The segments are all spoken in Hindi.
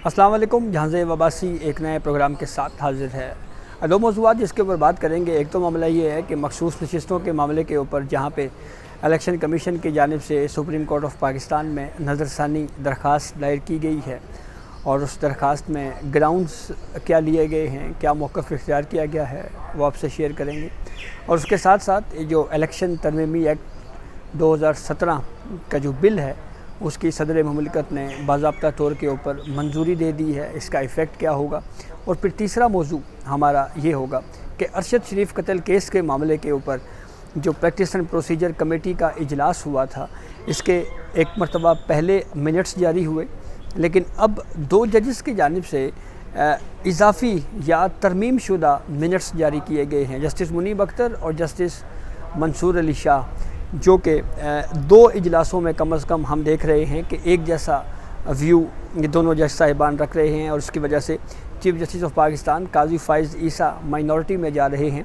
अस्सलाम वालेकुम। जहाज़े वबासी एक नए प्रोग्राम के साथ हाजिर है। दो मौज़ूआत जिसके ऊपर बात करेंगे, एक तो मामला ये है कि मखसूस नशिस्तों के मामले के ऊपर जहाँ पे इलेक्शन कमीशन की जानिब से सुप्रीम कोर्ट ऑफ पाकिस्तान में नज़रसानी दरख्वास्त दायर की गई है और उस दरख्वास्त में ग्राउंड्स क्या लिए गए हैं, क्या मौक़िफ़ इख्तियार किया गया है, वो आपसे शेयर करेंगे। और उसके साथ साथ जो इलेक्शन तरमीमी एक्ट 2017 का जो बिल है उसकी सदर मुमलिकत ने बाज़ाब्ता तौर के ऊपर मंजूरी दे दी है, इसका इफ़ेक्ट क्या होगा। और फिर तीसरा मौजू हमारा ये होगा कि अरशद शरीफ कत्ल केस के मामले के ऊपर जो प्रैक्टिस एंड प्रोसीजर कमेटी का इजलास हुआ था, इसके एक मरतबा पहले मिनट्स जारी हुए, लेकिन अब दो जजेस की जानिब से इजाफ़ी या तरमीम शुदा मिनट्स जारी किए गए हैं, जस्टिस मुनीब अख्तर और जस्टिस मंसूर अली शाह, जो कि दो इजलासों में कम अज़ कम हम देख रहे हैं कि एक जैसा व्यू ये दोनों जज साहिबान रख रहे हैं। और उसकी वजह से chief justice of Pakistan Qazi Faez Isa minority में जा रहे हैं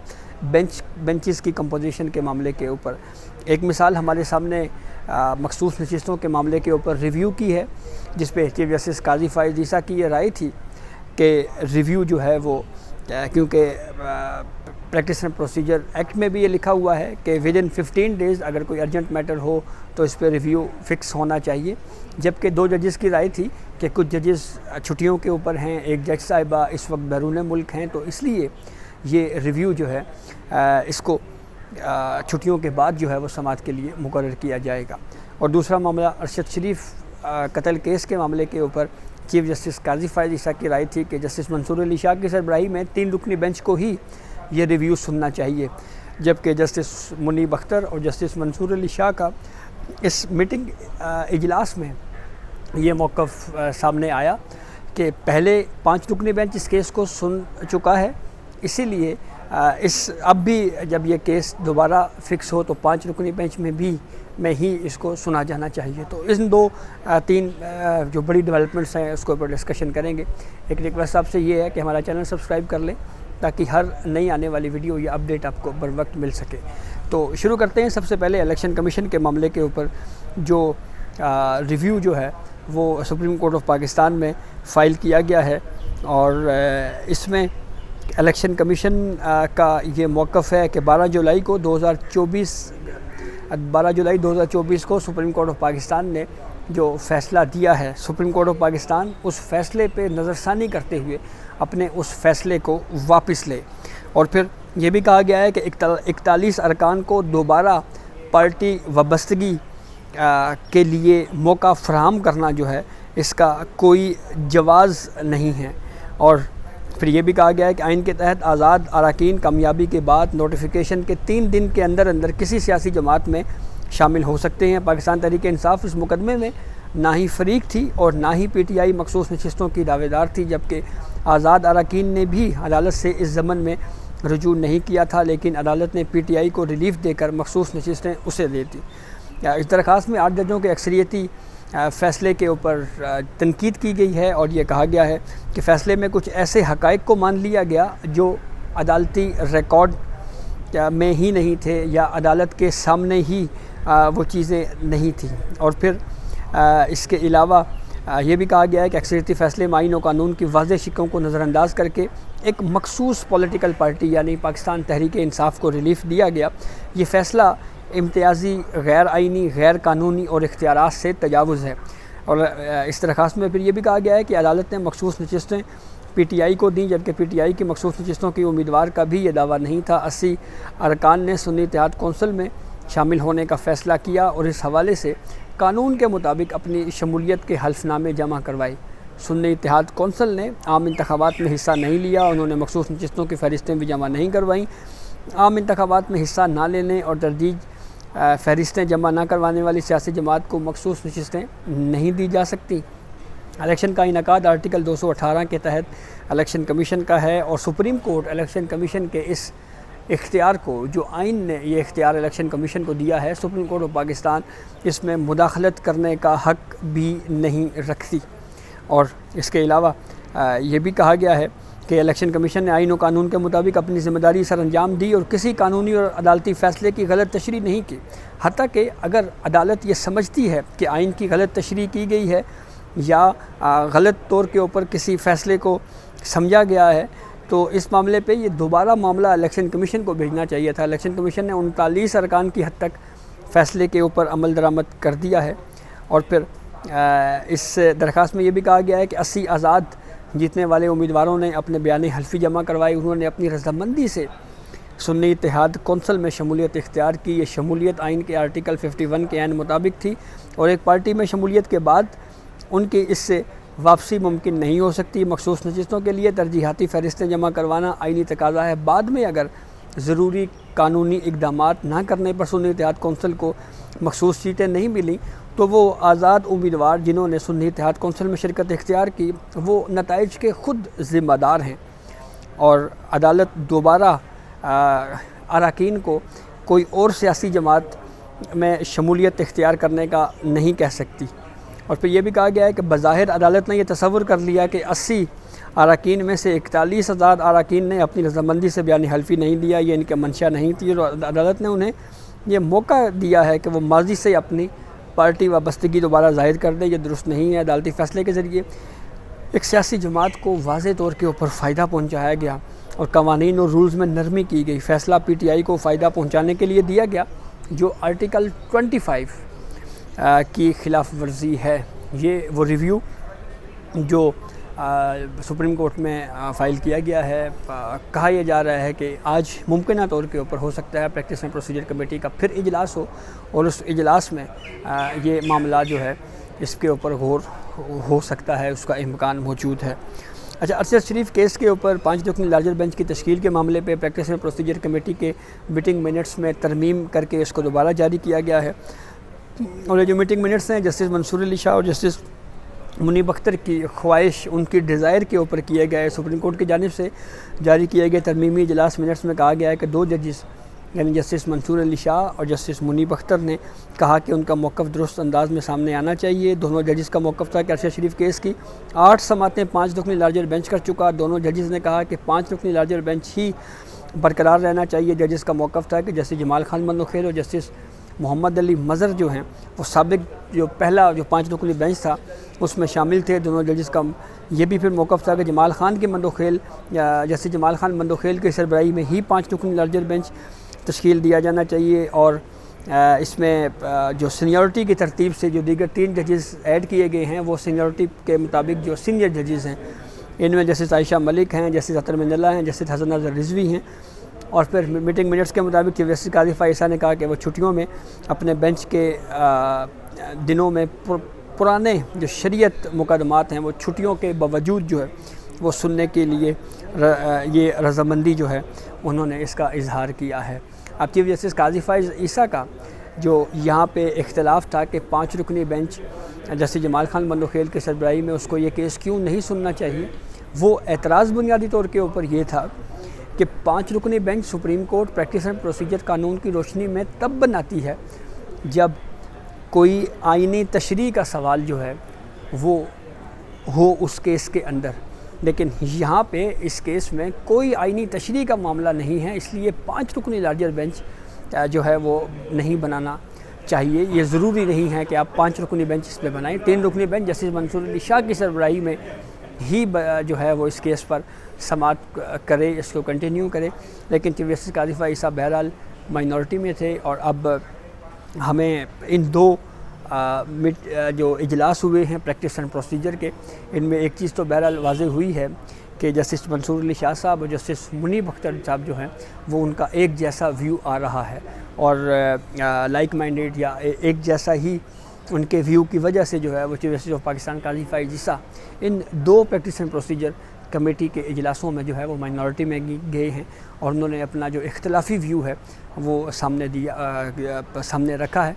बेंचेस की कंपोजिशन के मामले के ऊपर। एक मिसाल हमारे सामने मखसूस नशिस्तों के मामले के ऊपर रिव्यू की है, जिस पे चीफ जस्टिस काजी फ़ाइज़ ईसा की ये राय थी कि रिव्यू जो है वो क्योंकि प्रैक्टिस एंड प्रोसीजर एक्ट में भी ये लिखा हुआ है कि विद इन 15 डेज़ अगर कोई अर्जेंट मैटर हो तो इस पर रिव्यू फ़िक्स होना चाहिए। जबकि दो जजेस की राय थी कि कुछ जजेस छुट्टियों के ऊपर हैं, एक जज साहिबा इस वक्त बैरून मुल्क हैं, तो इसलिए ये रिव्यू जो है इसको छुट्टियों के बाद जो है वो समाअत के लिए मुकर्रर किया जाएगा। और दूसरा मामला अरशद शरीफ कत्ल केस के मामले के ऊपर चीफ जस्टिस काजी फ़ाइज़ ईसा की राय थी कि जस्टिस मंसूर अली शाह की सरबराही में 3 रुकनी बेंच को ही ये रिव्यू सुनना चाहिए, जबकि जस्टिस मुनीब अख्तर और जस्टिस मंसूर अली शाह का इस मीटिंग इजलास में ये मौक़िफ़ सामने आया कि पहले 5 रुकनी बेंच इस केस को सुन चुका है, इसीलिए अब भी जब ये केस दोबारा फ़िक्स हो तो 5 रुकनी बेंच में ही इसको सुना जाना चाहिए। तो इन तीन जो बड़ी डेवलपमेंट्स हैं उसके ऊपर डिस्कशन करेंगे। एक रिक्वेस्ट आपसे ये है कि हमारा चैनल सब्सक्राइब कर लें ताकि हर नई आने वाली वीडियो या अपडेट आपको बर वक्त मिल सके। तो शुरू करते हैं। सबसे पहले इलेक्शन कमीशन के मामले के ऊपर जो रिव्यू जो है वो सुप्रीम कोर्ट ऑफ पाकिस्तान में फ़ाइल किया गया है और इसमें इलेक्शन कमीशन का ये मौक़िफ़ है कि 12 जुलाई 2024 को सुप्रीम कोर्ट ऑफ पाकिस्तान ने जो फ़ैसला दिया है, सुप्रीम कोर्ट ऑफ पाकिस्तान उस फ़ैसले पे नज़रसानी करते हुए अपने उस फ़ैसले को वापस ले। और फिर ये भी कहा गया है कि 41 अरकान को दोबारा पार्टी वाबस्तगी के लिए मौका फ़राहम करना जो है इसका कोई जवाज़ नहीं है। और फिर ये भी कहा गया है कि आइन के तहत आज़ाद अरकान कामयाबी के बाद नोटिफिकेशन के 3 दिन के अंदर किसी सियासी जमात में शामिल हो सकते हैं। पाकिस्तान तहरीक इंसाफ इस मुकदमे में ना ही फरीक थी और ना ही PTI मखसूस नशिस्तों की दावेदार थी, जबकि आज़ाद अरकान ने भी अदालत से इस ज़मन में रुजू नहीं किया था, लेकिन अदालत ने PTI को रिलीफ देकर मखसूस नशिस्तें उसे दे दी। इस दरख्वास्त में 8 जजों के अक्सरियती फ़ैसले के ऊपर तनकीद की गई है और ये कहा गया है कि फ़ैसले में कुछ ऐसे हक़ाइक़ को मान लिया गया जो अदालती रिकॉर्ड में ही नहीं थे या अदालत के सामने ही वो चीज़ें नहीं थी। और फिर इसके अलावा ये भी कहा गया है कि अक्सरियती फ़ैसले में आइन और कानून की वाज़ेह शिक्कों को नज़रअंदाज करके एक मखसूस पॉलिटिकल पार्टी यानी पाकिस्तान तहरीक इंसाफ को रिलीफ दिया गया। ये फ़ैसला इम्तियाज़ी, गैर आइनी, गैर कानूनी और इख्तियारात से तजावुज़ है। और इस दरख्वास्त में फिर ये भी कहा गया है कि अदालत ने मखसूस नशिस्तें PTI को दी, जबकि PTI की मखसूस नशिस्तों की उम्मीदवार का भी ये दावा नहीं था। 80 अरकान ने सुन्नी इत्तेहाद कौंसिल में शामिल होने का फ़ैसला किया और इस हवाले से कानून के मुताबिक अपनी शमूलियत के हल्फनामे जमा करवाई। सुन्नी इत्तेहाद कौंसिल ने आम इंतखाबात में हिस्सा नहीं लिया, उन्होंने मखसूस नशिस्तों की फ़हरिस्तें भी जमा नहीं करवाईं। आम इंतखाबात में हिस्सा ना लेने और दरदीज फ़हरिस्तें जमा ना करवाने वाली सियासी जमात को मखसूस नशिस्तें नहीं दी जा सकती। इलेक्शन का इनकाद आर्टिकल 218 के तहत इलेक्शन कमीशन का है और सुप्रीम कोर्ट इलेक्शन कमीशन के इस इख्तियार को, जो आइन ने ये इख्तियार इलेक्शन कमीशन को दिया है, सुप्रीम कोर्ट ऑफ पाकिस्तान इसमें मुदाखलत करने का हक़ भी नहीं रखती। और इसके अलावा ये भी कहा गया है कि इलेक्शन कमीशन ने आइन और कानून के मुताबिक अपनी ज़िम्मेदारी सर अंजाम दी और किसी कानूनी और अदालती फ़ैसले की गलत तशरीह नहीं की। हत्ता कि अगर अदालत ये समझती है कि आइन की गलत तशरीह की गई है या गलत तौर के ऊपर किसी फ़ैसले को समझा गया है, तो इस मामले पे ये दोबारा मामला इलेक्शन कमीशन को भेजना चाहिए था। इलेक्शन कमीशन ने 39 अरकान की हद तक फ़ैसले के ऊपर अमल दरामद कर दिया है। और फिर इस दरख्वास्त में ये भी कहा गया है कि 80 आज़ाद जीतने वाले उम्मीदवारों ने अपने बयान हल्फी जमा करवाई। उन्होंने अपनी रजामंदी से सुन्नी इत्तेहाद कौंसल में शमूलियत इख्तियार की। ये शमूलियत आइन के आर्टिकल 51 के ऐन मुताबिक थी और एक पार्टी में शमूलियत के बाद उनकी इससे वापसी मुमकिन नहीं हो सकती। मखसूस नशिस्तों के लिए तरजीहाती फ़हरिस्तें जमा करवाना आइनी तकाज़ा है। बाद में अगर ज़रूरी कानूनी इक़दामात ना करने पर सुन्नी इत्तेहाद कौंसल को मखसूस सीटें नहीं मिली तो वो आज़ाद उम्मीदवार जिन्होंने सुन्नी इत्तेहाद कौंसल में शिरकत इख्तियार की वो नताइज के ख़ुद ज़िम्मेदार हैं और अदालत दोबारा अरकान को कोई और सियासी जमात में शमूलियत इख्तियार करने का नहीं कह सकती। और फिर यह भी कहा गया है कि बज़ाहिर अदालत ने यह तसव्वुर कर लिया कि 80 अरकान में से 41 आज़ाद अरकान ने अपनी रजामंदी से बयान हल्फी नहीं दिया, ये इनके मंशा नहीं थी और अदालत ने उन्हें ये मौका दिया है कि वो माजी से अपनी पार्टी वाबस्तगी दोबारा ज़ाहिर कर दे। ये दुरुस्त नहीं है। अदालती फ़ैसले के ज़रिए एक सियासी जमात को वाज़े तौर के ऊपर फ़ायदा पहुँचाया गया और कवानीन और रूल्स में नरमी की गई। फ़ैसला PTI को फ़ायदा पहुँचाने के लिए दिया गया जो आर्टिकल 25 की खिलाफ वर्जी है। ये वो रिव्यू जो सुप्रीम कोर्ट में फ़ाइल किया गया है, कहा यह जा रहा है कि आज मुमकिन तौर के ऊपर हो सकता है प्रैक्टिस एंड प्रोसीजर कमेटी का फिर इजलास हो और उस इजलास में ये मामला जो है इसके ऊपर गौर हो सकता है, उसका इम्कान मौजूद है। अच्छा, अरशद शरीफ केस के ऊपर 5 रुकनी लार्जर बेंच की तश्कील के मामले पे प्रैक्टिस एंड प्रोसीजर कमेटी के मीटिंग मिनट्स में तरमीम करके इसको दोबारा जारी किया गया है। और ये जो मीटिंग मिनट्स हैं जस्टिस मंसूर अली शाह और जस्टिस मुनीब अख्तर की ख्वाहिश, उनकी डिज़ायर के ऊपर किए गए सुप्रीम कोर्ट की जानिब से जारी किए गए तरमीमी इजलास मिनट्स में कहा गया है कि 2 जजेस यानी जस्टिस मंसूर अली शाह और जस्टिस मुनीब अख्तर ने कहा कि उनका मौक़िफ़ दुरुस्त अंदाज में सामने आना चाहिए। दोनों जजेस का मौक़िफ़ था कि अरशद शरीफ केस की 8 समातें 5 रुकनी लार्जर बेंच कर चुका। दोनों जजेस ने कहा कि 5 रुकनी लार्जर बेंच ही बरकरार रहना चाहिए। जजेस का मौक़िफ़ था कि जस्टिस जमाल खान मंदोखेल और जस्टिस मोहम्मद अली मज़र जो हैं वो साबिक जो पहला जो 5 रुकनी बेंच था उसमें शामिल थे। दोनों जजेस का ये भी फिर मौक़िफ़ था कि जमाल खान के मंदोखेल या जस्टिस जमाल खान मंदोखेल की सरबराही में ही 5 रुकनी लार्जर बेंच तश्कील दिया जाना चाहिए। और इसमें जो सीनियरिटी की तरतीब से जो दीगर 3 जजेस ऐड किए गए हैं वो सीनियरिटी के मुताबिक जो सीनियर जजेस हैं इनमें जस्टिस आयशा मलिक हैं, जस्टिस अतर मिनल्ला हैं, जस्टिस हसन नज़र रिजवी हैं। और फिर मीटिंग मिनट्स के मुताबिक चीफ जस्टिस काजी फ़ाइसा ने कहा कि वो छुट्टियों में अपने बेंच के दिनों में पुराने जो शरीयत मुकदमात हैं वो छुट्टियों के बावजूद जो है वो सुनने के लिए ये रजामंदी जो है उन्होंने इसका इजहार किया है। अब चीफ जस्टिस काजी फ़ाइसा का जो यहाँ पे इख्तलाफ था कि 5 रुकनी बेंच जस्टिस जमाल खान मंदोखेल के सरबराही में उसको ये केस क्यों नहीं सुनना चाहिए, वो एतराज़ बुनियादी तौर के ऊपर ये था कि 5 रुकनी bench Supreme Court practice and procedure कानून की रोशनी में तब बनाती है जब कोई आइनी तशरीह का सवाल जो है वो हो उस केस के अंदर। लेकिन यहाँ पे इस केस में कोई आइनी तशरीह का मामला नहीं है, इसलिए 5 रुकनी लार्जर बेंच जो है वो नहीं बनाना चाहिए। ये ज़रूरी नहीं है कि आप 5 रुकनी बेंच इस पर बनाएं। 3 रुकनी बेंच जस्टिस मंसूर अली शाह की सरबराही में ही जो है वो इस केस पर समात करे, इसको कंटिन्यू करे। लेकिन चीफ जस्टिस काजी फ़ाइसा बहरहाल माइनॉरिटी में थे और अब हमें इन 2 जो इजलास हुए हैं प्रैक्टिस एंड प्रोसीजर के, इनमें एक चीज़ तो बहरहाल वाज़ेह हुई है कि जस्टिस मंसूर अली शाह साहब और जस्टिस मुनीब अख्तर साहब जो हैं वो उनका एक जैसा व्यू आ रहा है और लाइक माइंडेड या एक जैसा ही उनके व्यू की वजह से जो है वो Chief justice of Pakistan Qazi फ़ाइसा इन 2 प्रैक्टिस एंड प्रोसीजर कमेटी के इजलासों में जो है वो माइनॉरिटी में गए हैं और उन्होंने अपना जो इख्तलाफी व्यू है वो सामने रखा है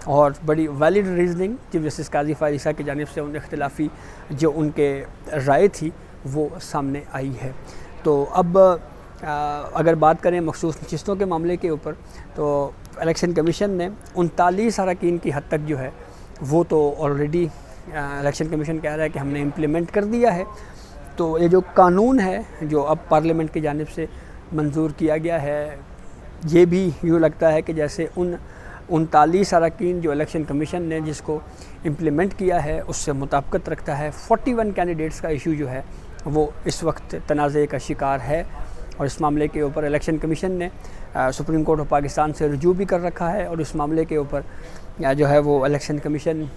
और बड़ी वैलिड रीजनिंग चीफ जस्टिस काजी फ़ाइसा की जानिब से उन इख्तलाफी जो उनके राय थी वो सामने आई है। तो अब अगर बात करें मखसूस नशिस्तों के मामले के ऊपर तो इलेक्शन कमीशन ने 39 अरकान की हद तक जो है वो तो ऑलरेडी इलेक्शन कमीशन कह रहा है कि हमने इम्प्लीमेंट कर दिया है। तो ये जो कानून है जो अब पार्लियामेंट की जानिब से मंजूर किया गया है, ये भी यूँ लगता है कि जैसे 39 अरकान जो इलेक्शन कमीशन ने जिसको इम्प्लीमेंट किया है उससे मुताबिकत रखता है। 41 कैंडिडेट्स का इशू जो है वो इस वक्त तनाज़े का शिकार है और इस मामले के ऊपर इलेक्शन कमीशन ने सुप्रीम कोर्ट ऑफ पाकिस्तान से रुजू भी कर रखा है और इस मामले के ऊपर जो है वो इलेक्शन कमीशन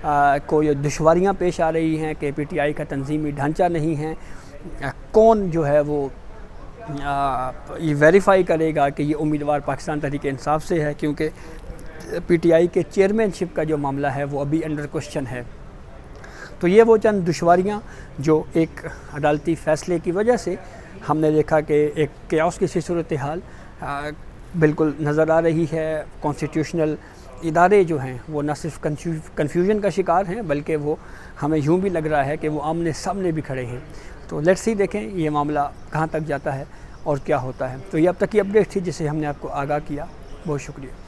को ये दुश्वारियाँ पेश आ रही हैं कि PTI का तंजीमी ढांचा नहीं है। कौन जो है वो ये वेरीफाई करेगा कि ये उम्मीदवार पाकिस्तान तहरीक-ए-इंसाफ से है, क्योंकि PTI के चेयरमैनशिप का जो मामला है वो अभी अंडर क्वेश्चन है। तो ये वो चंद दुश्वारियाँ जो एक अदालती फ़ैसले की वजह से हमने देखा कि एक केओस की सी सूरत हाल बिल्कुल नज़र आ रही है। कॉन्स्टिट्यूशनल इदारे जो हैं वो न सिर्फ कन्फ्यूजन का शिकार हैं बल्कि वो हमें यूँ भी लग रहा है कि वो आमने सामने भी खड़े हैं। तो लेट्स सी, देखें ये मामला कहाँ तक जाता है और क्या होता है। तो ये अब तक की अपडेट थी जिसे हमने आपको आगाह किया। बहुत शुक्रिया।